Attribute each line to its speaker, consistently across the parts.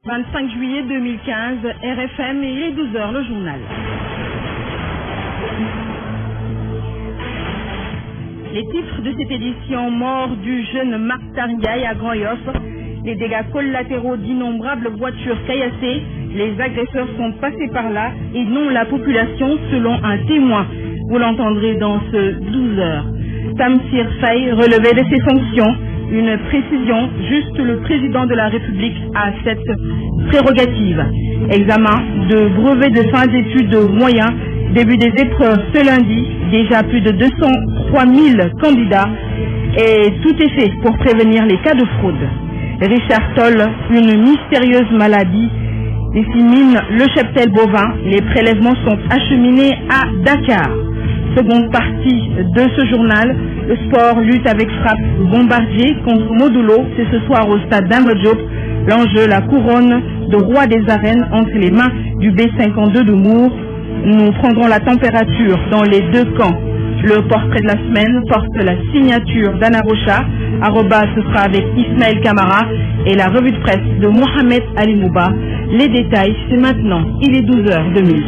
Speaker 1: 25 juillet 2015, RFM et il est 12h, le journal. Les titres de cette édition: mort du jeune Makhtar Ndiaye à Grand Yoff, les dégâts collatéraux d'innombrables voitures caillassées, les agresseurs sont passés par là et non la population selon un témoin. Vous l'entendrez dans ce 12h. Tamsir Faye relevait de ses fonctions. Une précision, juste le président de la République a cette prérogative. Examen de brevet de fin d'études moyens, début des épreuves ce lundi, déjà plus de 203 000 candidats et tout est fait pour prévenir les cas de fraude. Richard Toll, une mystérieuse maladie dissémine le cheptel bovin, les prélèvements sont acheminés à Dakar. Seconde partie de ce journal, le sport lutte avec frappe. Bombardier contre Modulo, c'est ce soir au stade d'Ambre Diop. L'enjeu, la couronne de roi des arènes entre les mains du B52 de Mour. Nous prendrons la température dans les deux camps. Le portrait de la semaine porte la signature d'Anna Rocha. Ce sera avec Ismaël Kamara et la revue de presse de Mohamed Ali Mouba. Les détails, c'est maintenant. Il est 12h02.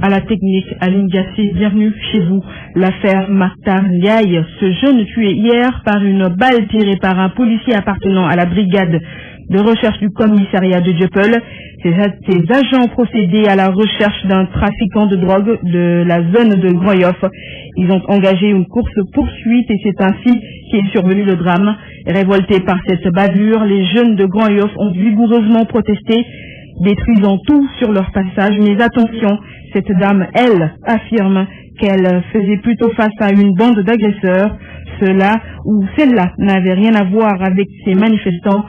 Speaker 1: À la technique, Aline Gassé, bienvenue chez vous. L'affaire Makhtar Ndiaye, ce jeune tué hier par une balle tirée par un policier appartenant à la brigade de recherche du commissariat de Dieuppeul. Ces agents procédaient à la recherche d'un trafiquant de drogue de la zone de Grand Yoff. Ils ont engagé une course-poursuite et c'est ainsi qu'est survenu le drame. Révoltés par cette bavure, les jeunes de Grand Yoff ont vigoureusement protesté, détruisant tout sur leur passage. Mais attention, cette dame, elle, affirme qu'elle faisait plutôt face à une bande d'agresseurs. Celle-là n'avait rien à voir avec ces manifestants.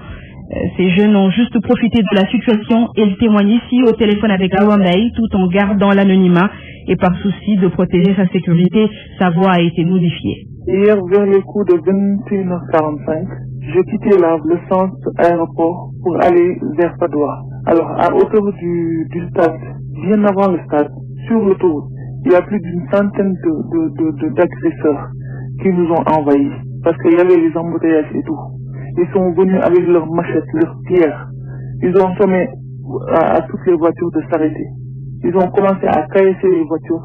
Speaker 1: Ces jeunes ont juste profité de la situation. Elle témoigne ici au téléphone avec Awamei tout en gardant l'anonymat et par souci de protéger sa sécurité, sa voix a été modifiée.
Speaker 2: Hier, vers le coup de 21h45, j'ai quitté le centre aéroport pour aller vers Padoua. Alors, à hauteur du stade, bien avant le stade, sur l'autoroute, il y a plus d'une centaine d'agresseurs qui nous ont envahis parce qu'il y avait les embouteillages et tout. Ils sont venus avec leurs machettes, leurs pierres. Ils ont sommé à toutes les voitures de s'arrêter. Ils ont commencé à caillasser les voitures.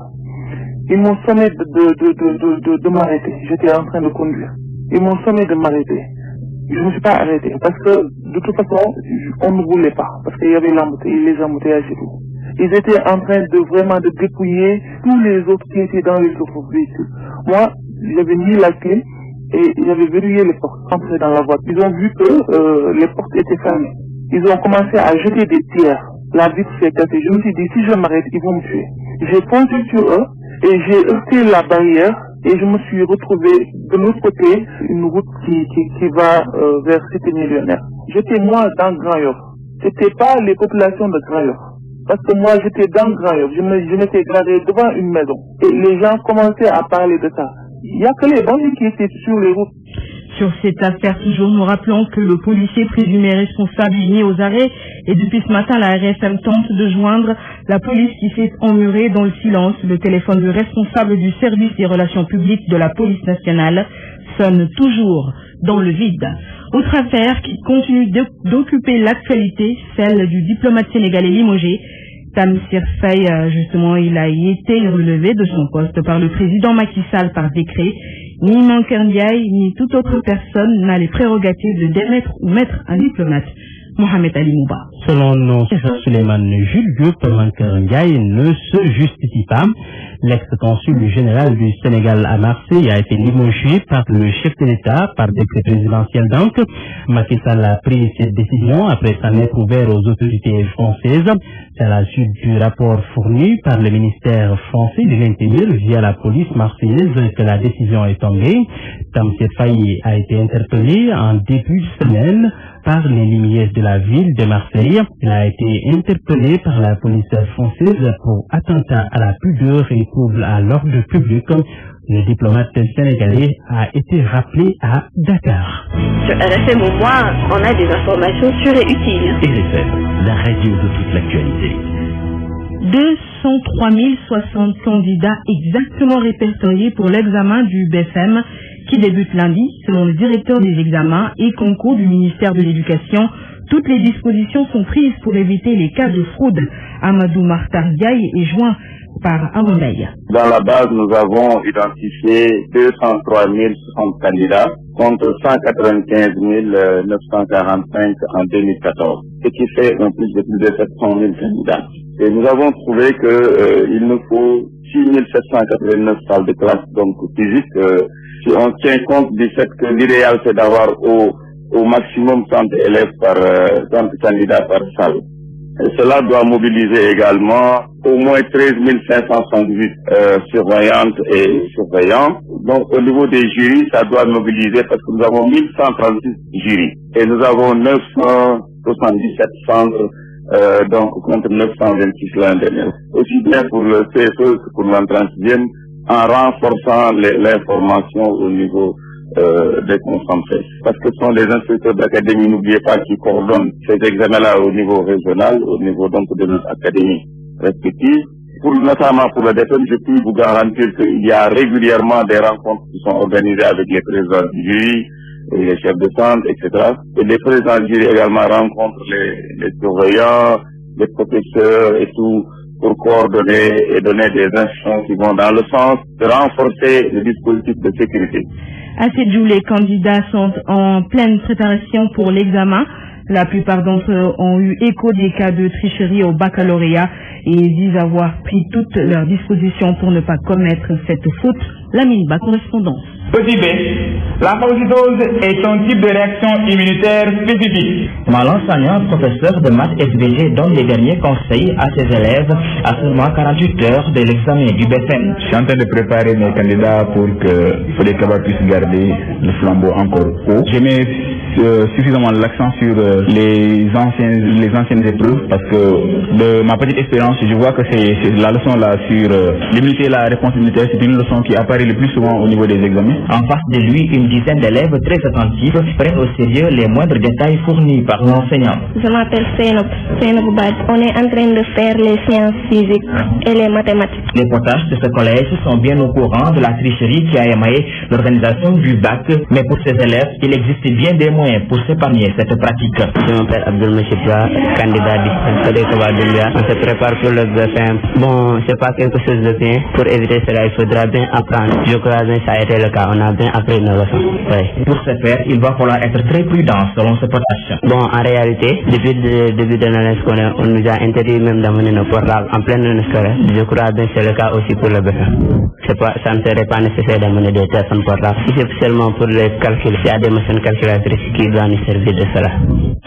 Speaker 2: Ils m'ont sommé de m'arrêter. J'étais en train de conduire. Ils m'ont sommé de m'arrêter. Je ne me suis pas arrêté parce que de toute façon, on ne roulait pas parce qu'il y avait les embouteillages et tout. Ils étaient en train de dépouiller tous les autres qui étaient dans les autres véhicules. Moi, j'avais mis la clé et j'avais verrouillé les portes, rentré dans la voiture. Ils ont vu que les portes étaient fermées. Ils ont commencé à jeter des pierres. La vitre s'est cassée. Je me suis dit, si je m'arrête, ils vont me tuer. J'ai foncé sur eux et j'ai heurté la barrière et je me suis retrouvé de l'autre côté, une route qui va vers Cité Millionnaire. J'étais moi dans Grand Yoff. C'était pas les populations de Grand Yoff. Parce que moi j'étais dans Grand Yoff. Je m'étais garé devant une maison. Et les gens commençaient à parler de ça. Il n'y a que les bandits qui étaient sur les routes.
Speaker 1: Sur cette affaire, toujours, nous rappelons que le policier présumé responsable est mis aux arrêts et depuis ce matin, la RFM tente de joindre la police qui s'est emmurée dans le silence. Le téléphone du responsable du service des relations publiques de la police nationale sonne toujours dans le vide. Autre affaire qui continue d'occuper l'actualité, celle du diplomate sénégalais limogé. Tamsir Faye, justement, il a été relevé de son poste par le président Macky Sall par décret. Ni Makhtar Ndiaye, ni toute autre personne n'a les prérogatives de démettre ou mettre un diplomate. Mohamed Ali Mouba.
Speaker 3: Selon nos Suleiman Jules Diop, Makhtar Ndiaye ne se justifie pas. L'ex-consul général du Sénégal à Marseille a été limogé par le chef de l'État par décret présidentiel. Donc, Macky Sall a pris cette décision après s'en être ouvert aux autorités françaises. C'est à la suite du rapport fourni par le ministère français de l'Intérieur via la police marseillaise que la décision est tombée. Tamsir Faye a été interpellé en début de semaine par les limiers de la ville de Marseille. Il a été interpellé par la police française pour attentat à la pudeur et trouble à l'ordre public. Le diplomate sénégalais a été rappelé à Dakar.
Speaker 4: Sur RFM au moins, on a des informations sûres et utiles.
Speaker 5: RFM, la radio de toute l'actualité.
Speaker 1: 203 060 candidats exactement répertoriés pour l'examen du BFM qui débute lundi, selon le directeur des examens et concours du ministère de l'Éducation. Toutes les dispositions sont prises pour éviter les cas de fraude. Amadou Martar Diaye est joint par Amondaï.
Speaker 5: Dans la base, nous avons identifié 203 060 candidats contre 195 945 en 2014, ce qui fait un plus de 700 000 candidats. Et nous avons trouvé qu'il nous faut 6 789 salles de classe, donc physiques. Si on tient compte du fait que l'idéal c'est d'avoir au maximum 30 élèves par 30 candidats par salle. Et cela doit mobiliser également au moins 13 568 surveillantes et surveillants. Donc au niveau des jurys, ça doit mobiliser parce que nous avons 1136 jurys et nous avons 977 centres donc contre 926 l'an dernier. Aussi bien pour le CFE que pour l'entrée en sixième, en renforçant l'information au niveau des concentrés. Parce que ce sont les inspecteurs d'académie, n'oubliez pas, qui coordonnent ces examens-là au niveau régional, au niveau donc de notre académie respective. Notamment pour le DFM, je peux vous garantir qu'il y a régulièrement des rencontres qui sont organisées avec les présidents du jury, et les chefs de centre, etc. Et les présidents du jury également rencontrent les surveillants, les professeurs et tout, pour coordonner et donner des instructions qui vont dans le sens de renforcer le dispositif de sécurité.
Speaker 1: À Sédhiou, les candidats sont en pleine préparation pour l'examen. La plupart d'entre eux ont eu écho des cas de tricherie au baccalauréat et disent avoir pris toutes leurs dispositions pour ne pas commettre cette faute. Lamine Ba, correspondance.
Speaker 6: Petit B, la phagocytose est un type de réaction immunitaire spécifique.
Speaker 7: L'enseignant professeur de maths SVG donne les derniers conseils à ses élèves à seulement 48 heures de l'examen du BFM.
Speaker 8: Je suis en train de préparer mes candidats pour que les camarades puissent garder le flambeau encore haut. Je mets suffisamment l'accent sur les anciennes épreuves parce que de ma petite expérience, je vois que c'est la leçon là sur l'immunité et la réponse immunitaire, c'est une leçon qui apparaît le plus souvent au niveau des examens.
Speaker 7: En face de lui, une dizaine d'élèves très attentifs prennent au sérieux les moindres détails fournis par l'enseignant.
Speaker 9: Je m'appelle Seynabou Bad. On est en train de faire les sciences physiques et les mathématiques.
Speaker 7: Les potages de ce collège sont bien au courant de la tricherie qui a émaillé l'organisation du bac, mais pour ces élèves, il existe bien des moyens pour s'épargner cette pratique.
Speaker 10: Je m'appelle Abdul Machidra, candidat du Kabadoulia. On se prépare pour le BFM. Bon, c'est pas quelque chose de bien. Pour éviter cela, il faudra bien apprendre. Je crois bien que ça a été le cas. On a bien appris nos leçons. Oui.
Speaker 7: Pour ce faire, il va falloir être très prudent selon ce potage.
Speaker 10: Bon, en réalité, depuis le début de l'année scolaire, on nous a interdit même d'amener nos portables en pleine année scolaire. Je crois bien que c'est le cas aussi pour le BFM. Ça ne serait pas nécessaire d'amener des téléphones portables. Si c'est seulement pour les calculs, il y a des machines calculatrices qui doivent nous servir de cela.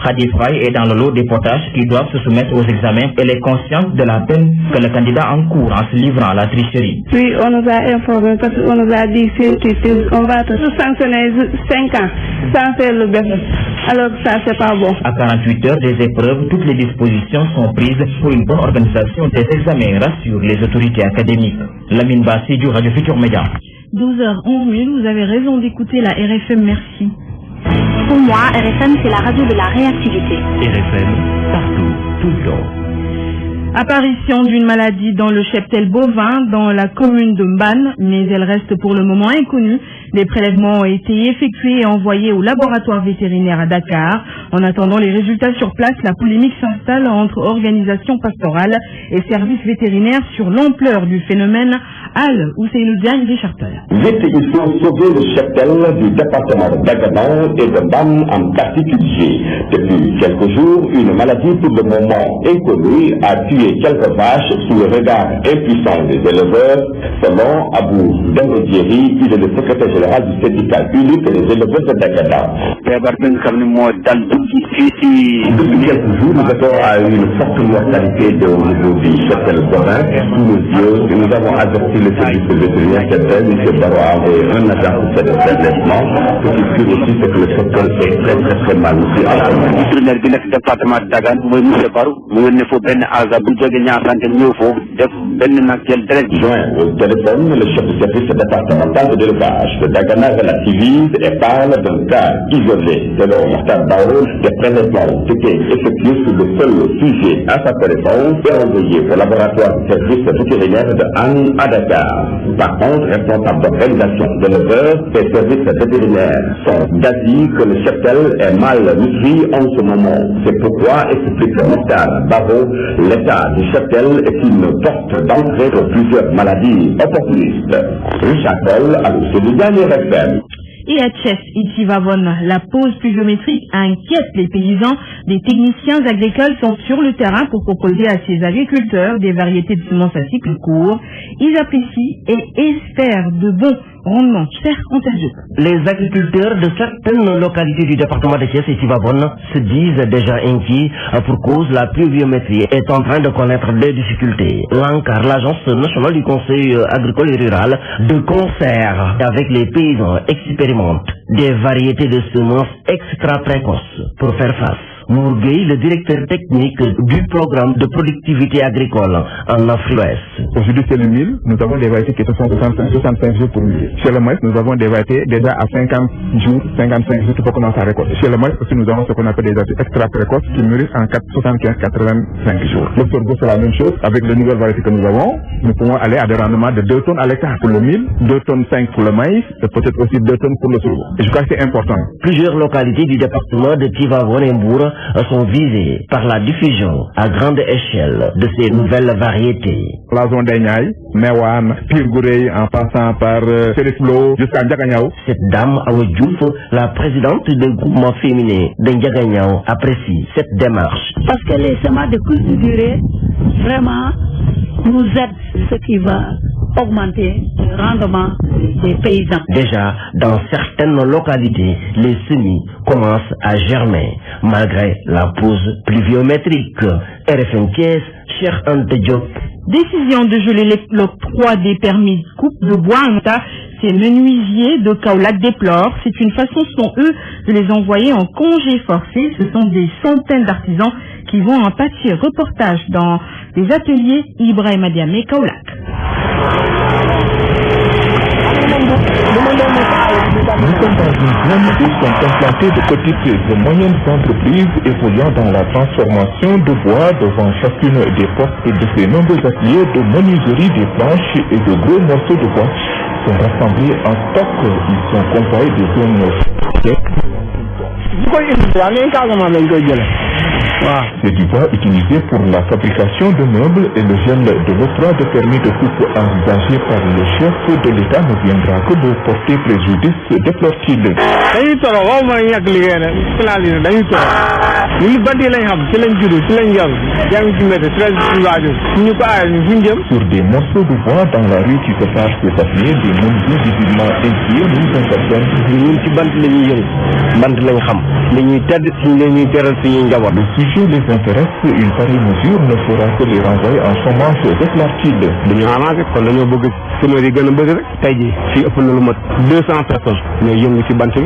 Speaker 7: Khadi Faye est dans le lot des potages qui doivent se soumettre aux examens. Elle est consciente de la peine que le candidat encourt en se livrant à la tricherie.
Speaker 11: Oui, on nous a informé parce qu'on nous a dit qu'on va te sanctionner 5 ans sans faire le BFM. Alors ça, c'est pas bon.
Speaker 7: À 48 heures des épreuves, toutes les dispositions sont prises pour une bonne organisation des examens, rassurent les autorités académiques. Lamine Bassi du Radio Futur Média.
Speaker 1: 12h11, vous avez raison d'écouter la RFM, merci.
Speaker 12: Pour moi, RFM, c'est la radio de la réactivité.
Speaker 13: RFM, partout, tout le temps.
Speaker 1: Apparition d'une maladie dans le cheptel bovin dans la commune de Mbane, mais elle reste pour le moment inconnue. Des prélèvements ont été effectués et envoyés au laboratoire vétérinaire à Dakar. En attendant les résultats sur place, la polémique s'installe entre organisations pastorales et services vétérinaires sur l'ampleur du phénomène. Al Ousseinou Diagne, Richard Toll.
Speaker 14: Vite, il faut sauver le cheptel du département de Dagana et de Mbane en particulier. Depuis quelques jours, une maladie pour le moment inconnue a tué quelques vaches sous le regard impuissant des éleveurs. Selon Abou Dembodieri, il est le secrétaire général du syndicat unique des éleveurs de Dagana. Depuis quelques jours, nous avons une forte mortalité au niveau du cheptel bovin. Sous nos yeux, nous avons averti le service vétérinaire cheptel. M. Barro a envoyé un agent pour faire le prélèvement. Ce qui fait aussi, c'est que le cheptel est très très mal aussi.
Speaker 15: Vétérinaire du département de Dagana, M. Barro, il faut bien
Speaker 14: Joint au téléphone, le chef de service départemental de l'élevage de Dagana relativise et parle d'un cas isolé. Selon Mokhtar Bao, des prélèvement était effectué sur le seul sujet à sa connaissance et envoyé au laboratoire du service vétérinaire de Anne à Dakar. Par contre, responsable d'organisation de l'éleveur et services vétérinaires sont d'avis que le cheptel est mal nutri en ce moment. C'est pourquoi, explique Mokhtar Baro, l'état du cheptel est une porte d'entrée pour plusieurs maladies opportunistes. Richard Paul, à l'Océanie FM.
Speaker 1: Et à Thiès, Itivavone, la pause pluviométrique inquiète les paysans. Des techniciens agricoles sont sur le terrain pour proposer à ces agriculteurs des variétés de semences à cycle court. Ils apprécient et espèrent de bons rendements. Cher Antajuk.
Speaker 16: Les agriculteurs de certaines localités du département de Thiès et Itivavone se disent déjà inquiets pour cause la pluviométrie est en train de connaître des difficultés. L'ANCAR, l'Agence nationale du conseil agricole et rural, de concert avec les paysans expérimentent des variétés de semences extra précoces pour faire face. Mourgueil, le directeur technique du programme de productivité agricole en Afrique ouest.
Speaker 8: Aujourd'hui, chez le mil, nous avons des variétés qui sont 65 jours pour mûrir. Chez le maïs, nous avons des variétés déjà à 50 jours, 55 jours pour commencer à récolter. Chez le maïs aussi, nous avons ce qu'on appelle des variétés extra précoces qui mûrissent en 75-85 jours. Le sorgho, c'est la même chose. Avec les nouvelles variétés que nous avons, nous pouvons aller à des rendements de 2 tonnes à l'hectare pour le mil, 2 tonnes 5 pour le maïs, et peut-être aussi 2 tonnes pour le sorgho. Et je crois que c'est important.
Speaker 16: Plusieurs localités du département de Tivavone et Mbour sont visées par la diffusion à grande échelle de ces nouvelles variétés.
Speaker 8: La zone d'Aignaï, Mewan, Pirgourey, en passant par Seriflo jusqu'à Ndiaganyao.
Speaker 16: Cette dame, Awa Diouf, la présidente du groupement féminin de Ndiaganyao, apprécie cette démarche.
Speaker 17: Parce que les semences de courte durée, vraiment, nous aident, ce qui va augmenter le rendement des paysans.
Speaker 16: Déjà, dans certaines localités, les semis commencent à germer, malgré la pause pluviométrique. RFM Thiès, cher Ante Diop.
Speaker 1: Décision de geler l'octroi des permis de coupe de bois en tas, ces menuisiers de Kaolack déplorent. C'est une façon, selon eux, de les envoyer en congé forcé. Ce sont des centaines d'artisans qui vont en pâtir. Reportage dans les ateliers Ibrahim Adiamé Kaolack.
Speaker 18: Nous sommes dans une zone où sont implantés de petites et moyennes entreprises évoluant dans la transformation de bois. Devant chacune des portes de ces nombreux ateliers de menuiserie, des planches et de gros morceaux de bois sont rassemblés en stock. Ils sont comparés de zones c'est du bois utilisé pour la fabrication de meubles et le gel de l'octroi de permis de coupe envisagé par le chef de l'État ne viendra que de porter préjudice, déplore-t-il. Sur des morceaux de bois dans la rue qui sépare ces ateliers, des menuisiers visiblement inquiets nous interpellent. Le sujet les intéresse, une pareille mesure ne fera que les renvoyer en chômage, déclare-t-il.
Speaker 19: 200 personnes ñooy yëngu ci bant bi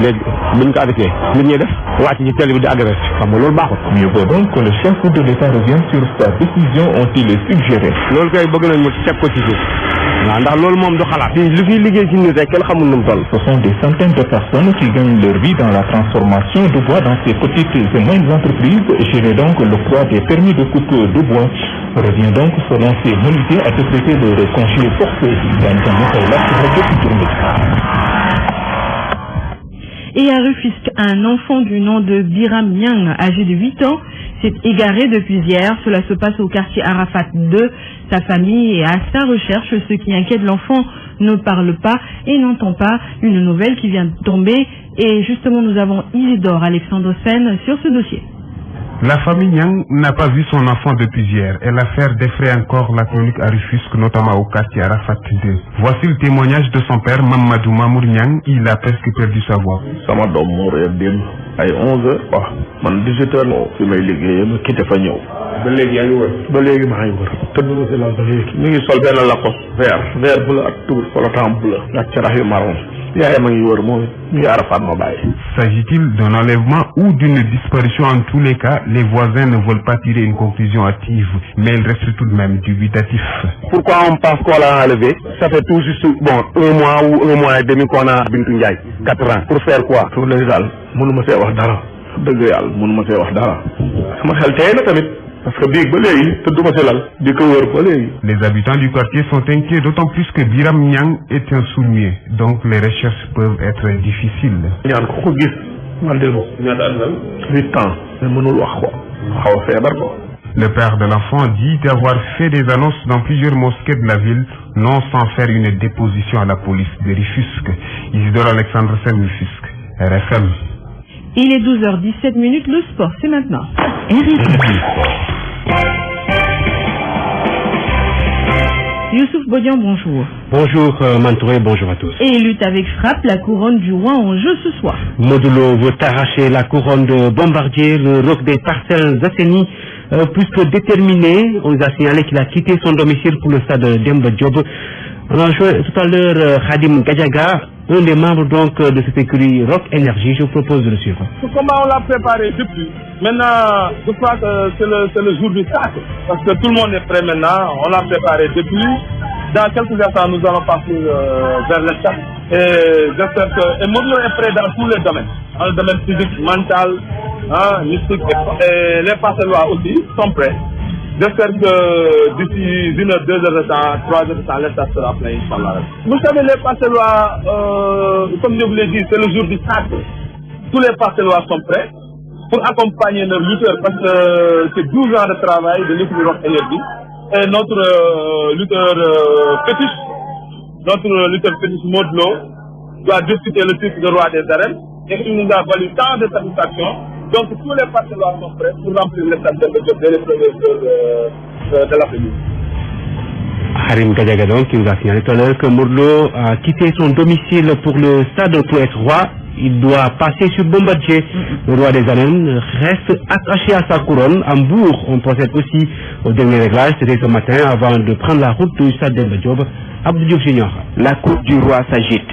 Speaker 19: léegi buñ ko arrêté nit ñi def wàcc ci télé bi di agressé xam nga loolu baaxul.
Speaker 18: Mieux vaut donc que le chef de l'État revienne sur sa décision, ont-ils suggéré.
Speaker 19: loolu kay bëgg nañ mu teg ko ci suuf waaw ndax loolu moom du xalaat li fiy liggéey ci nit rek kenn xamul nu mu toll.
Speaker 18: Ce sont des centaines de personnes qui gagnent leur vie dans la transformation de bois dans ces petites et moyennes entreprises. Gérer donc l'octroi des permis de coupe de bois revient donc selon ces menuisiers à décréter leur congé forcé dans un méthode
Speaker 1: Et à Rufisque, un enfant du nom de Biram Yang, âgé de 8 ans, s'est égaré depuis hier. Cela se passe au quartier Arafat 2. Sa famille est à sa recherche. Ce qui inquiète l'enfant ne parle pas et n'entend pas. Une nouvelle qui vient de tomber. Et justement, nous avons Isidore Alexandre Sen sur ce dossier.
Speaker 20: La famille Yang n'a pas vu son enfant depuis hier et l'affaire défraie encore la chronique à Rufisque, notamment au quartier Arafat 2. Voici le témoignage de son père, Mamadou Mamour Yang. Il a presque perdu sa voix.
Speaker 21: Sama doom moo réer démb ay 11h waaw man 18h la fi may liggéeyee ma quitté fa ñëw.
Speaker 19: ba léegi yaa ngi wër.
Speaker 21: ba léegi maa ngi wër. tëdd na si lal ba léegi. mi ngi sol benn lakos vert bu la ak tubul polotan bu la ak carax yu marron. yaayam a ngi wër moom mi Arafat ma bàyyi.
Speaker 20: S'agit-il d'un enlèvement ou d'une disparition? En tous les cas, les voisins ne veulent pas tirer une conclusion hâtive, mais ils restent tout de même dubitatifs.
Speaker 19: Pourquoi on pense qu'on l'a enlevé? Ça fait tout juste un mois ou un mois et demi qu'on a Bintou Ndiaye, 4 ans. Pour faire quoi?
Speaker 21: Pour les daal mënuma see wax dara dëgg yàlla mënuma see wax dara sama xel tey na tamit parce que biig ba léegi tëdduma si lal di ko wër ba léegi.
Speaker 20: Les habitants du quartier sont inquiets d'autant plus que Biram Niang est un sourd-muet, donc les recherches peuvent être difficiles.
Speaker 21: ñaan ko gis man de ñaata at la 8 ans mais mënul wax ko xaw a feebar ko.
Speaker 20: Le père de l'enfant dit avoir fait des annonces dans plusieurs mosquées de la ville, non sans faire une déposition à la police de Rufisque. Isidore Alexandre Sen, Rufisque, RFM.
Speaker 1: Il est 12h17, le sport, c'est maintenant. Youssouf Bodian, bonjour.
Speaker 19: Bonjour Mantouré, bonjour à tous.
Speaker 1: Et lutte avec frappe, la couronne du roi en jeu ce soir.
Speaker 19: Modulo veut arracher la couronne de Bombardier, le roc des Parcelles Assainies. Plus que déterminé, on nous a signalé qu'il a quitté son domicile pour le stade Demba Diop. On a joué tout à l'heure Khadim Gadjaga, un des membres donc de cette écurie Rock Énergie. Je vous propose de le suivre.
Speaker 2: Comment on l'a préparé depuis. Maintenant, je crois que c'est le jour du stade. Parce que tout le monde est prêt maintenant. On l'a préparé depuis. Dans quelques instants, nous allons partir vers le stade. Et j'espère que Modou est prêt dans tous les domaines. Dans le domaine physique, mental, mystique et les Parcellois aussi sont prêts. J'espère que d'ici 1 heure, 2 heures de temps, 3 heures de temps, le stade sera plein, Inch'Allah. Vous savez, les Parcellois, comme je vous l'ai dit, c'est le jour du stade. Tous les Parcellois sont prêts pour accompagner leurs lutteurs parce que c'est 12 ans de travail de l'équipe Rock Énergie. Et notre lutteur fétiche Modou Lo doit disputer le titre de roi des arènes et il nous a valu tant de satisfaction. Donc tous les Parcellois sont prêts pour remplir le stade de les premiers jours de l'après-midi.
Speaker 19: Harim Gadjaga donc qui nous a signalé tout à l'heure que Modou Lo a quitté son domicile pour le stade pour être roi. Il doit passer sur Bombardier. Le roi des arènes reste attaché à sa couronne. À Hambourg, on procède aussi au dernier réglage. C'était ce matin avant de prendre la route du stade Demba Diop. Abdou Diouf Junior. La coupe du roi s'agite.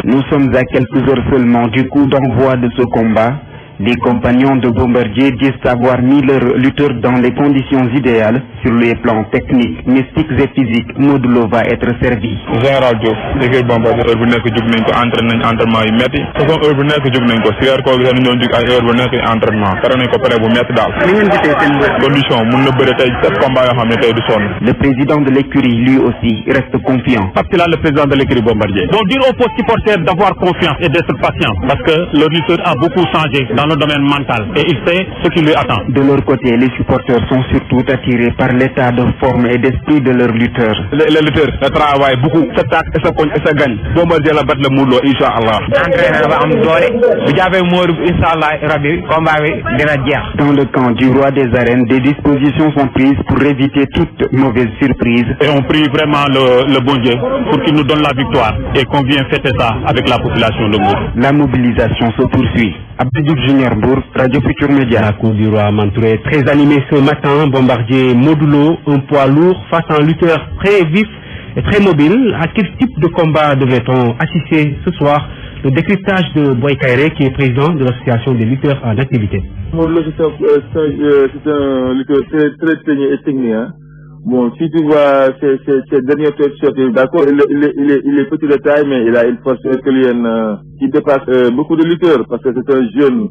Speaker 19: Nous sommes à quelques heures seulement du coup d'envoi de ce combat. Les compagnons de Bombardier disent avoir mis leurs lutteurs dans les conditions idéales sur les plans techniques, mystiques et physiques. Modou Lo va être servi.
Speaker 21: Général Diop, l'équipe Bombardier heure bu nekk jóg nañ ko entraînement yu metti façon heure bu nekk jóg nañ ko si weer koo gi dañu doon jóg ay heure bu nekk entraînement pare nañ ko pare bu metti daal.
Speaker 19: Ni ngeen gisee seen
Speaker 21: condition mun na bëre tey 7 combats yoo xam ne tey du sonn.
Speaker 19: Le président de l'écurie lui aussi reste confiant.
Speaker 21: Parce que là le président de l'écurie Bombardier. Donc dire aux supporters d'avoir confiance et d'être patient parce que le lutteur a beaucoup changé dans le domaine mental et il sait ce qui lui attend.
Speaker 19: De leur côté, les supporters sont surtout attirés par l'état de forme et d'esprit de leurs lutteurs.
Speaker 21: Les lutteurs travaillent beaucoup, ça tac et ça cogne et ça gagne. Bombardier la bat le Modou Lo, Inch'Allah.
Speaker 19: Entraîneur va am doole bu jaabee Modou Inch'Allah rabbi combat bi dina jeex. Dans le camp du roi des arènes, des dispositions sont prises pour éviter toute mauvaise surprise.
Speaker 21: Et on prie vraiment le bon Dieu pour qu'il nous donne la victoire et qu'on vienne fêter ça avec la population de Modou.
Speaker 19: La mobilisation se poursuit. Abdou Junior Bourg, Radio Futur Média. La cour du roi Mantouré très animée ce matin. Bombardier Modou Lo, un poids lourd face à un lutteur très vif et très mobile. À quel type de combat devrait-on assister ce soir? Le décryptage de Boy Kairé, qui est président de l'association des lutteurs en activité.
Speaker 22: Modou Lo, c'est un lutteur très technique et technique. Hein. Bon, si tu vois ces dernières sorties, d'accord, il est petit de taille, mais il a une force herculéenne qui dépasse beaucoup de lutteurs, parce que c'est un jeune,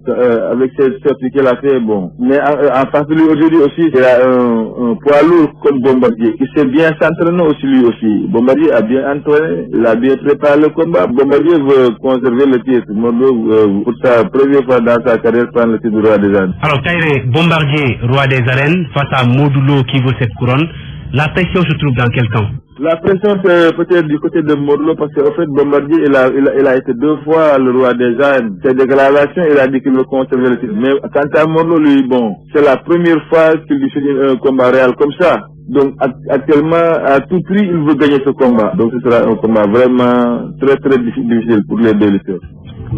Speaker 22: avec ces sorties qu'il a fait, bon. Mais en face de lui aujourd'hui aussi, il a un poids lourd comme Bombardier. Il s'est bien s'entraîner aussi lui aussi. Bombardier a bien entraîné, il a bien préparé le combat. Bombardier veut conserver le titre. Modou, pour sa première fois dans sa carrière, prendre le titre du roi des arènes.
Speaker 19: Alors, Kairé, Bombardier, roi des arènes, face à Modou Lo qui veut cette couronne. La pression se trouve dans quel camp?
Speaker 22: La pression c'est peut-être du côté de Modou Lo parce qu'en fait Bombardier il a été 2 fois le roi des arènes. Ses déclarations il a dit qu'il veut conserver le titre. Mais quant à Modou Lo, lui bon, c'est la première fois qu'il lui fait un combat réel comme ça. Donc actuellement à tout prix il veut gagner ce combat. Donc ce sera un combat vraiment très difficile pour les deux lutteurs.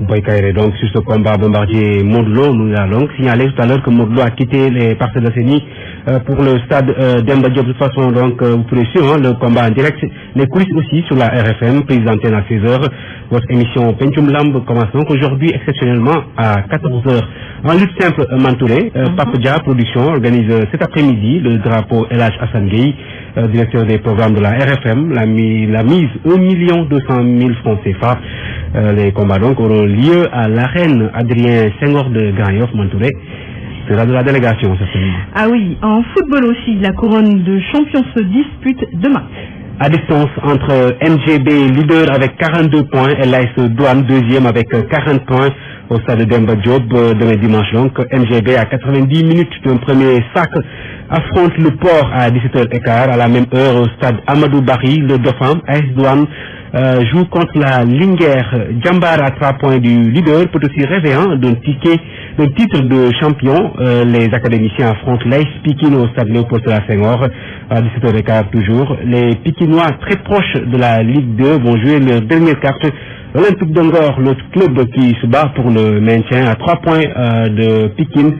Speaker 19: Boy Kairé, donc sur ce combat Bombardier Modou Lo, nous allons signaler tout à l'heure que Modou Lo a quitté les Parcelles Assainies pour le stade Demba Diop. De toute façon, donc vous pourrez suivre le combat en direct, les coulisses aussi sur la RFM, prise d'antenne à 16h. Votre émission Pentium Lamb commence donc aujourd'hui exceptionnellement à 14h. En lutte simple Mantouré, Pape Dia Production organise cet après-midi le drapeau El Hadj Assane Gueye, directeur des programmes de la RFM, la mise 1 200 000 francs CFA. Les combats donc auront lieu à l'arène Adrien Senghor de Grand Yoff. Montouré sera de la délégation, certainement.
Speaker 1: Ah oui, en football aussi, la couronne de champion se dispute demain.
Speaker 19: À distance entre MGB leader avec 42 points et l'AS Douane deuxième avec 40 points au stade Demba Diop demain dimanche. Donc MGB à 90 minutes d'un premier sac affronte le Port à 17h15 à la même heure au stade Amadou Barry. Le Dauphin AS Douane joue contre la Linguère. Djambar à 3 points du leader peut aussi rêver d'un titre de champion. Les académiciens affrontent l'AS Pikine au stade Léopold Sédar Senghor à 17h15 toujours. Les Pikinois très proches de la Ligue 2 vont jouer leur dernière carte. L'Olympique de Ngor, l'autre club qui se bat pour le maintien à 3 points de Pikine.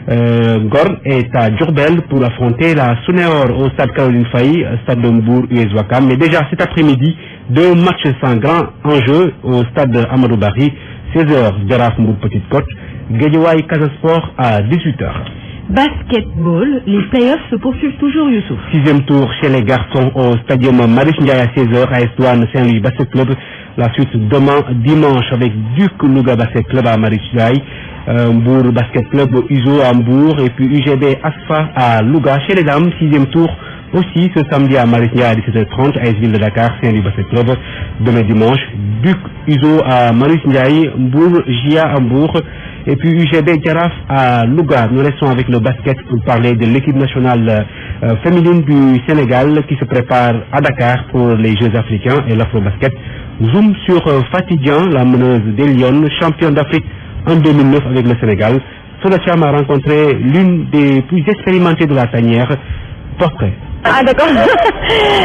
Speaker 19: Ngor est à Diourbel pour affronter la Sunéor au stade Caroline Faye, stade de Mbour US Ouakam. Mais déjà cet après-midi, 2 matchs sans grand enjeu au stade Amadou Barry, 16h Jaraaf Mbour Petite Côte, Guédiawaye Casa Sport à 18h.
Speaker 1: Basketball, les playoffs se poursuivent toujours, Youssouf.
Speaker 19: 6e tour chez les garçons au stadium Marius Ndiaye à 16h, AS Douane Saint-Louis Basket Club. La suite demain dimanche avec Duc Louga Basket Club à Marius Ndiaye, Mbour Basket Club Uzo à Mbour et puis UGB Asfa à Louga. Chez les dames, 6e tour aussi ce samedi à Marius Ndiaye à 17h30, AS Ville de Dakar, Saint-Louis Basket Club. Demain dimanche, Duc Uzo à Marius Ndiaye, Mbour Gia à Mbour. Et puis UGB Jaraaf à Louga. Nous restons avec le basket pour parler de l'équipe nationale féminine du Sénégal qui se prépare à Dakar pour les Jeux africains et l'Afro-Basket. Zoom sur Fatidjan, la meneuse des Lions, championne d'Afrique en 2009 avec le Sénégal. Soda Cham a rencontré l'une des plus expérimentées de la tanière. Portrait.
Speaker 3: Ah d'accord.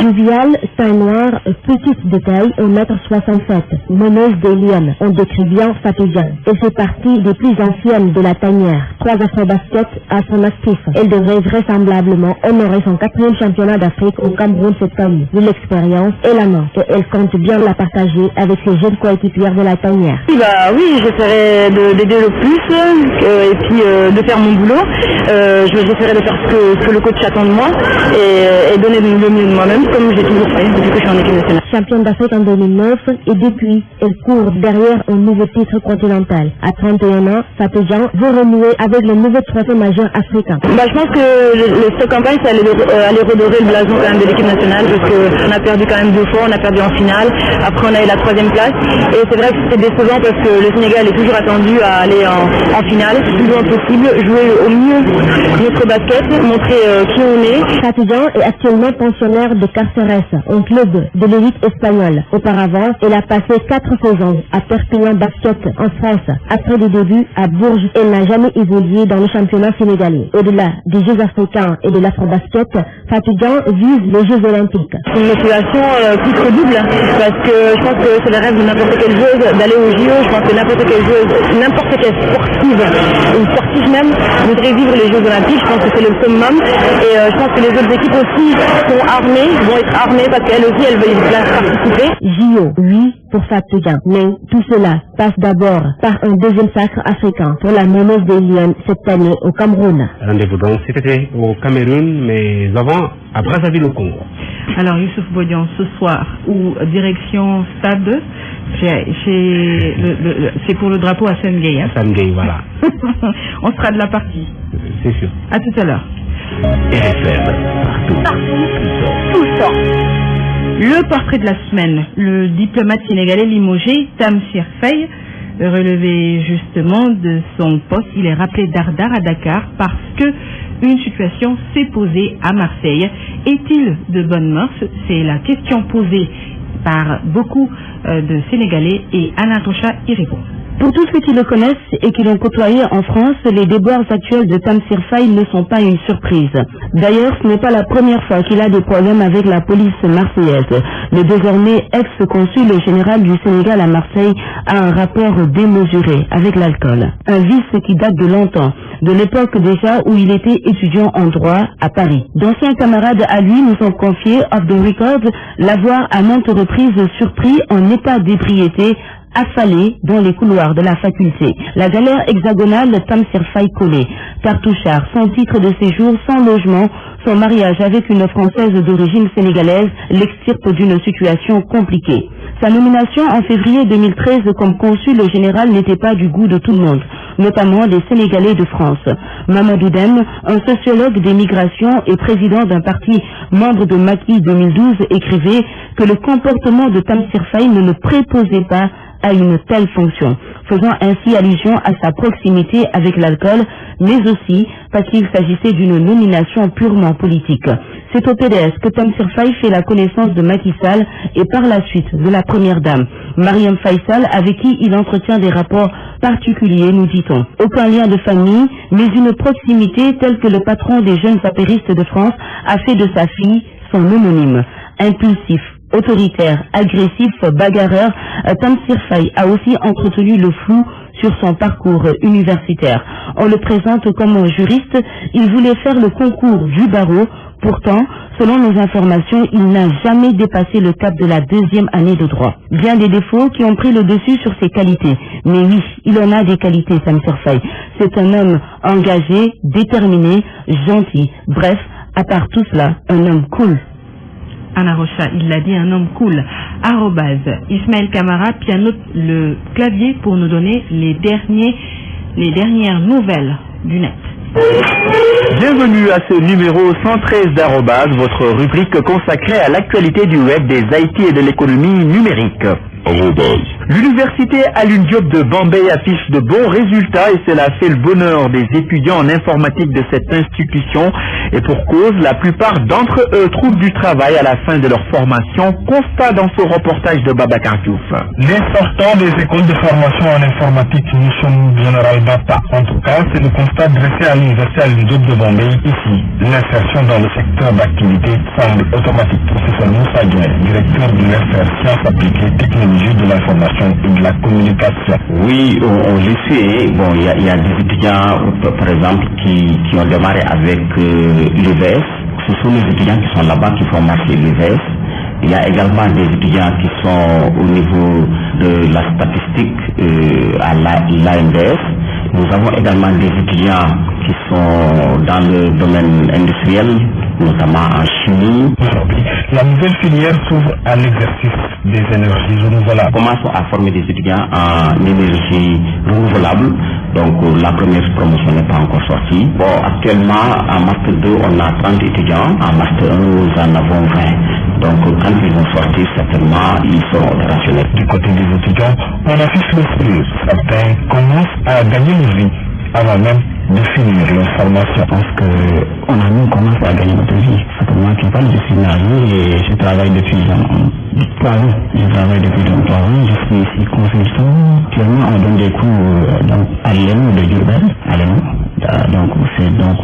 Speaker 3: Joviale, teint noir, petite de taille, 1m67, meneuse des Lions. On décrit bien Fatidjan. Elle fait partie des plus anciennes de la tanière. 3 afro-baskets à son actif. Elle devrait vraisemblablement honorer son 4e championnat d'Afrique au Cameroun cette année. De l'expérience, elle en a et elle compte bien la partager avec ses jeunes coéquipières de la tanière.
Speaker 4: Oui, j'essaierai d'aider le plus et puis de faire mon boulot. J'essaierai de faire ce que le coach attend de moi et donner le mieux de moi-même comme j'ai toujours fait depuis que je suis en équipe nationale.
Speaker 3: Championne d'Afrique en 2009 et depuis, elle court derrière un nouveau titre continental. À 31 ans, Fatidjan veut renouer avec le nouveau trophée majeur africain.
Speaker 4: Je pense que cette campagne, ça allait redorer le blason quand même de l'équipe nationale parce qu'on a perdu quand même 2 fois, on a perdu en finale, après on a eu la 3e place et c'est vrai que c'était décevant parce que le Sénégal est toujours attendu à aller en finale, le plus loin possible, jouer au mieux notre basket, montrer qui on est.
Speaker 3: Fatidjan est actuellement pensionnaire de Carceres, un club de l'élite espagnole. Auparavant, elle a passé 4 saisons à Perpignan Basket en France. Après des débuts à Bourges, elle n'a jamais évolué dans le championnat sénégalais. Au-delà des Jeux africains et de l'Afro-Basket, Fatidjan vise les Jeux olympiques.
Speaker 4: C'est une motivation plus que double parce que je pense que c'est le rêve de n'importe quelle joueuse d'aller aux JO. Je pense que n'importe quelle joueuse, n'importe quelle sportive, une sportive même, voudrait vivre les Jeux olympiques. Je pense que c'est le summum et je pense que les autres équipes aussi vont être armées parce qu'elles aussi elles veulent bien participer.
Speaker 3: JO, oui, pour Fatidjan. Mais tout cela passe d'abord par un 2e sacre africain pour la meneuse des Lions cette année au Cameroun.
Speaker 19: Rendez-vous donc cet été au Cameroun, mais avant à Brazzaville au Congo.
Speaker 1: Alors Youssouf Bodian, ce soir, ou direction stade, c'est pour le drapeau à Sengay.
Speaker 19: Sengay, voilà.
Speaker 1: On sera de la partie.
Speaker 19: C'est sûr.
Speaker 1: À tout à l'heure.
Speaker 13: RFM, partout,
Speaker 1: tout le temps. Le portrait de la semaine, le diplomate sénégalais limogé Tamsir Faye, relevé justement de son poste, il est rappelé d'Ardar à Dakar parce que une situation s'est posée à Marseille. Est-il de bonnes mœurs? C'est la question posée par beaucoup de Sénégalais et Anna Tocha y répond.
Speaker 23: Pour tous ceux qui le connaissent et qui l'ont côtoyé en France, les déboires actuels de Tamsir Faye ne sont pas une surprise. D'ailleurs, ce n'est pas la première fois qu'il a des problèmes avec la police marseillaise. Le désormais ex-consul général du Sénégal à Marseille a un rapport démesuré avec l'alcool. Un vice qui date de longtemps, de l'époque déjà où il était étudiant en droit à Paris. D'anciens camarades à lui nous ont confié, off the record, l'avoir à maintes reprises surpris en état d'ébriété, affalé dans les couloirs de la faculté. La galère hexagonale de Tamsir Faye collé, cartouchard, sans titre de séjour, sans logement, son mariage avec une Française d'origine sénégalaise l'extirpe d'une situation compliquée. Sa nomination en février 2013 comme consul général n'était pas du goût de tout le monde, notamment des Sénégalais de France. Mamadou Dème, un sociologue des migrations et président d'un parti membre de Macky 2012, écrivait que le comportement de Tamsir Faye ne le préposait pas à une telle fonction, faisant ainsi allusion à sa proximité avec l'alcool, mais aussi parce qu'il s'agissait d'une nomination purement politique. C'est au PDS que Tamsir Faye fait la connaissance de Macky Sall et par la suite de la première dame, Mariam Faye Sall, avec qui il entretient des rapports particuliers, nous dit-on. Aucun lien de famille, mais une proximité telle que le patron des jeunes apéristes de France a fait de sa fille son homonyme. Impulsif, autoritaire, agressif, bagarreur, Tamsir Faye a aussi entretenu le flou sur son parcours universitaire. On le présente comme un juriste, il voulait faire le concours du barreau. Pourtant, selon nos informations, il n'a jamais dépassé le cap de la 2e année de droit. Bien des défauts qui ont pris le dessus sur ses qualités. Mais oui, il en a des qualités, Tamsir Faye. C'est un homme engagé, déterminé, gentil. Bref, à part tout cela, un homme cool.
Speaker 1: Anna Rocha, il l'a dit, un homme cool. Arrobase. Ismaël Camara pianote le clavier pour nous donner les dernières nouvelles du net.
Speaker 5: Bienvenue à ce numéro 113 d'Arrobase, votre rubrique consacrée à l'actualité du web, des IT et de l'économie numérique. L'université Alioune Diop de Bombay affiche de bons résultats et cela fait le bonheur des étudiants en informatique de cette institution. Et pour cause, la plupart d'entre eux trouvent du travail à la fin de leur formation, constat dans ce reportage de Babacar Diouf.
Speaker 6: Les sortants des écoles de formation en informatique ne sont généralement pas. En tout cas, c'est le constat dressé à l'université Alioune Diop de Bombay ici. L'insertion dans le secteur d'activité semble automatique. Professeur Moussa Dieng, directeur de l'UFR Sciences appliquées technologies de l'information et de la communication.
Speaker 9: Oui, on le sait. Bon, il y a des étudiants, par exemple, qui ont démarré avec l'UVS. Ce sont les étudiants qui sont là-bas qui font marcher l'UVS. Il y a également des étudiants qui sont au niveau de la statistique à l'ANDS. Nous avons également des étudiants qui sont dans le domaine industriel, notamment en chimie.
Speaker 6: Aujourd'hui, la nouvelle filière s'ouvre à l'exercice des énergies renouvelables.
Speaker 9: Commençons à former des étudiants en énergie renouvelable. Donc la première promotion n'est pas encore sortie. Bon, actuellement, en Master 2, on a 30 étudiants. En Master 1, nous en avons 20. Donc quand ils vont sortir, certainement, ils seront opérationnels.
Speaker 6: Du côté des étudiants, on affiche le sourire. Certains commencent à gagner une vie avant même de finir leur formation.
Speaker 9: Je pense qu'on commence à gagner notre vie. Moi qui parle, je suis marié et je travaille depuis 3 ans. Je travaille depuis 3 ans. Je suis ici consultant. Actuellement, on donne des cours à l'EM de Durbel. Donc, c'est donc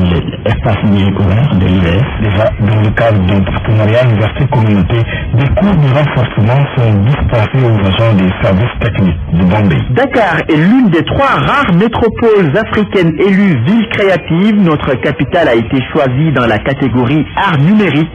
Speaker 9: l'espace numérique ouvert de l'UVS.
Speaker 6: Déjà, dans le cadre d'un partenariat université-communauté, des cours de renforcement sont dispensés aux agents des services techniques de Bombay.
Speaker 5: Dakar est l'une des 3 rares métropoles africaines élues ville créative. Notre capitale a été choisie dans la catégorie art numérique.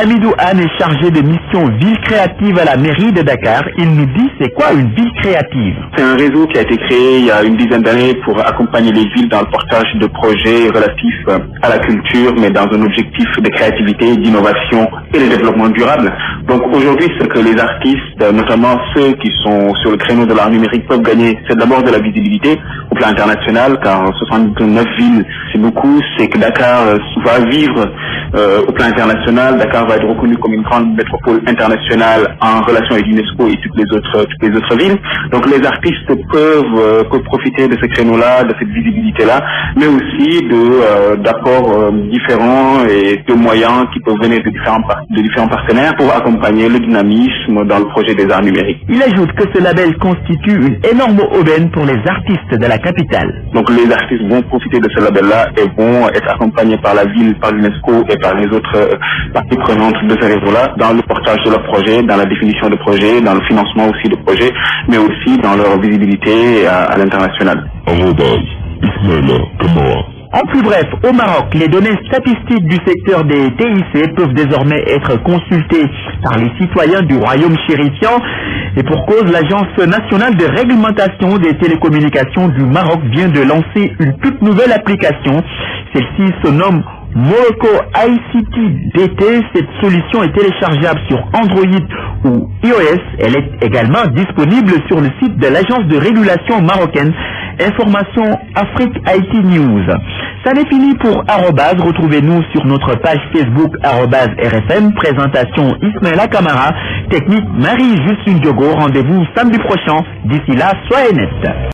Speaker 5: Hamidou Anne est chargé de mission ville créative à la mairie de Dakar. Il nous dit c'est quoi une ville créative.
Speaker 24: C'est un réseau qui a été créé il y a une dizaine d'années pour accompagner les villes dans le portage de projets relatifs à la culture, mais dans un objectif de créativité, d'innovation et de développement durable. Donc aujourd'hui, ce que les artistes, notamment ceux qui sont sur le créneau de l'art numérique, peuvent gagner, c'est d'abord de la visibilité au plan international, car 69 villes, c'est beaucoup. C'est que Dakar va vivre au plan international. Dakar va être reconnu comme une grande métropole internationale en relation avec l'UNESCO et toutes les autres villes. Donc les artistes peuvent profiter de ce créneau-là, de cette visibilité-là, mais aussi d'apports différents et de moyens qui peuvent venir de différents partenaires pour accompagner le dynamisme dans le projet des arts numériques.
Speaker 5: Il ajoute que ce label constitue une énorme aubaine pour les artistes de la capitale.
Speaker 24: Donc les artistes vont profiter de ce label-là et vont être accompagnés par la ville, par l'UNESCO et par les autres parties prenantes de ce réseau-là dans le portage de leurs projets, dans la définition de projets, dans le financement aussi de projets, mais aussi dans leur visibilité à l'international.
Speaker 5: En plus bref, au Maroc, les données statistiques du secteur des TIC peuvent désormais être consultées par les citoyens du royaume chérifiant. Et pour cause, l'Agence nationale de réglementation des télécommunications du Maroc vient de lancer une toute nouvelle application. Celle-ci se nomme Morocco ICT DT. Cette solution est téléchargeable sur Android ou iOS. Elle est également disponible sur le site de l'agence de régulation marocaine. Information Afrique IT News. Ça n'est fini pour Arobase. Retrouvez-nous sur notre page Facebook @RFM. Présentation Ismaëla Kamara. Technique Marie-Justine Diogo. Rendez-vous samedi prochain. D'ici là, soyez nets.